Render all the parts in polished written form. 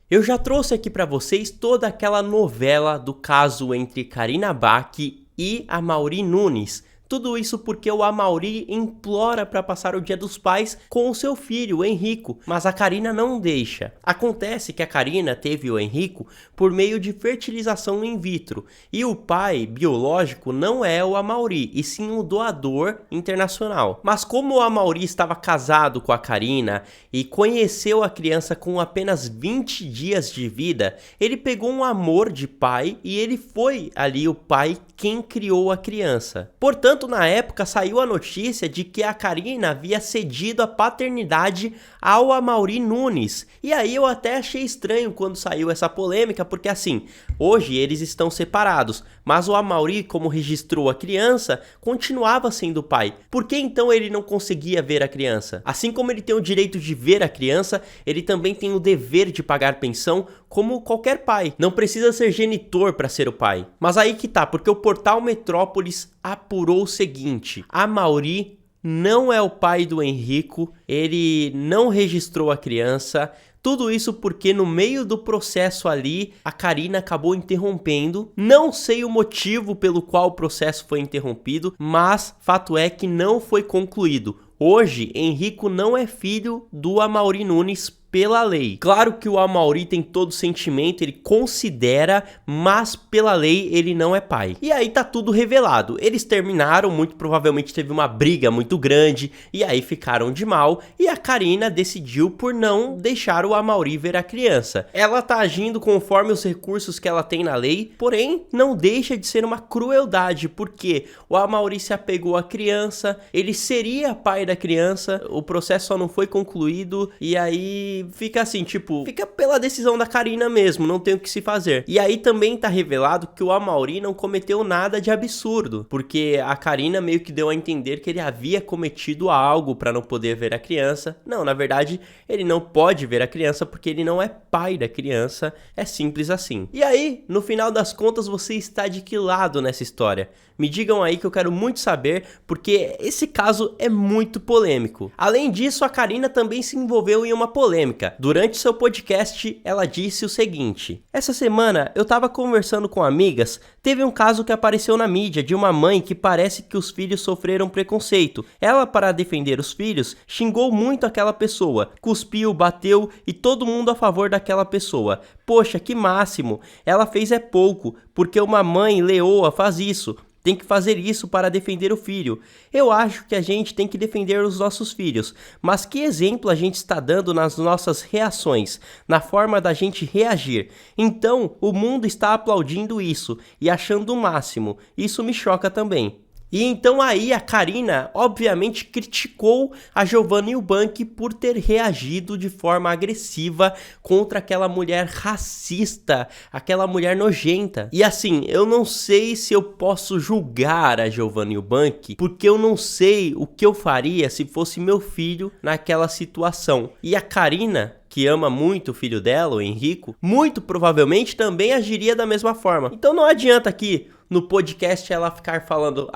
Eu já trouxe aqui pra vocês toda aquela novela do caso entre Karina Bach e Amaury Nunes. Tudo isso porque o Amaury implora para passar o Dia dos Pais com o seu filho, o Henrico, mas a Karina não deixa. Acontece que a Karina teve o Henrico por meio de fertilização in vitro, e o pai biológico não é o Amaury, e sim o doador internacional. Mas como o Amaury estava casado com a Karina e conheceu a criança com apenas 20 dias de vida, ele pegou um amor de pai e ele foi ali o pai quem criou a criança. Portanto, na época saiu a notícia de que a Karina havia cedido a paternidade ao Amaury Nunes. E aí eu até achei estranho quando saiu essa polêmica, porque assim, hoje eles estão separados, mas o Amaury, como registrou a criança, continuava sendo pai. Por que então ele não conseguia ver a criança? Assim como ele tem o direito de ver a criança, ele também tem o dever de pagar pensão como qualquer pai. Não precisa ser genitor para ser o pai. Mas aí que tá, porque o portal Metrópolis apurou o seguinte: Amaury não é o pai do Henrico, ele não registrou a criança. Tudo isso porque no meio do processo ali, a Karina acabou interrompendo. Não sei o motivo pelo qual o processo foi interrompido, mas fato é que não foi concluído. Hoje, Henrico não é filho do Amaury Nunes pela lei. Claro que o Amaury tem todo sentimento, ele considera, mas pela lei ele não é pai. E aí tá tudo revelado. Eles terminaram, muito provavelmente teve uma briga muito grande, e aí ficaram de mal, e a Karina decidiu por não deixar o Amaury ver a criança. Ela tá agindo conforme os recursos que ela tem na lei, porém não deixa de ser uma crueldade, porque o Amaury se apegou à criança, ele seria pai da criança, o processo só não foi concluído, e aí fica assim, tipo, fica pela decisão da Karina mesmo, não tem o que se fazer. E aí também tá revelado que o Amaury não cometeu nada de absurdo, porque a Karina meio que deu a entender que ele havia cometido algo para não poder ver a criança. Não, na verdade, ele não pode ver a criança porque ele não é pai da criança, é simples assim. E aí, no final das contas, você está de que lado nessa história? Me digam aí que eu quero muito saber, porque esse caso é muito polêmico. Além disso, a Karina também se envolveu em uma polêmica. Durante seu podcast, ela disse o seguinte: essa semana eu tava conversando com amigas, teve um caso que apareceu na mídia de uma mãe que parece que os filhos sofreram preconceito. Ela, para defender os filhos, xingou muito aquela pessoa, cuspiu, bateu e todo mundo a favor daquela pessoa. Poxa, que máximo! Ela fez é pouco, porque uma mãe leoa faz isso. Tem que fazer isso para defender o filho. Eu acho que a gente tem que defender os nossos filhos, mas que exemplo a gente está dando nas nossas reações, na forma da gente reagir? Então, o mundo está aplaudindo isso e achando o máximo. Isso me choca também. E então aí a Karina obviamente criticou a Giovanna Eubank por ter reagido de forma agressiva contra aquela mulher racista, aquela mulher nojenta. E assim, eu não sei se eu posso julgar a Giovanna Eubank, porque eu não sei o que eu faria se fosse meu filho naquela situação. E a Karina, que ama muito o filho dela, o Henrico, muito provavelmente também agiria da mesma forma. Então não adianta aqui no podcast ela ficar falando,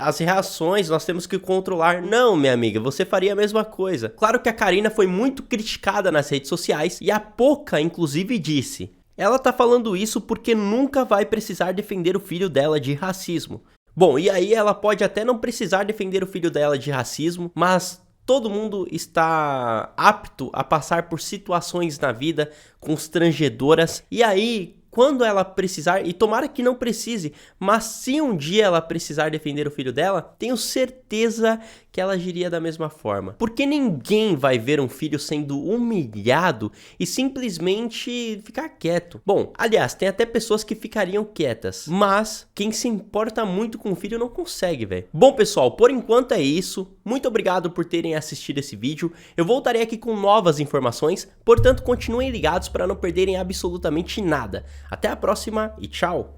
as reações nós temos que controlar. Não, minha amiga, você faria a mesma coisa. Claro que a Karina foi muito criticada nas redes sociais e a Poca inclusive disse: ela tá falando isso porque nunca vai precisar defender o filho dela de racismo. Bom, e aí ela pode até não precisar defender o filho dela de racismo, mas todo mundo está apto a passar por situações na vida constrangedoras. E aí, quando ela precisar, e tomara que não precise, mas se um dia ela precisar defender o filho dela, tenho certeza que ela agiria da mesma forma. Porque ninguém vai ver um filho sendo humilhado e simplesmente ficar quieto. Bom, aliás, tem até pessoas que ficariam quietas, mas quem se importa muito com o filho não consegue, velho. Bom, pessoal, por enquanto é isso. Muito obrigado por terem assistido esse vídeo. Eu voltarei aqui com novas informações, portanto continuem ligados para não perderem absolutamente nada. Até a próxima e tchau!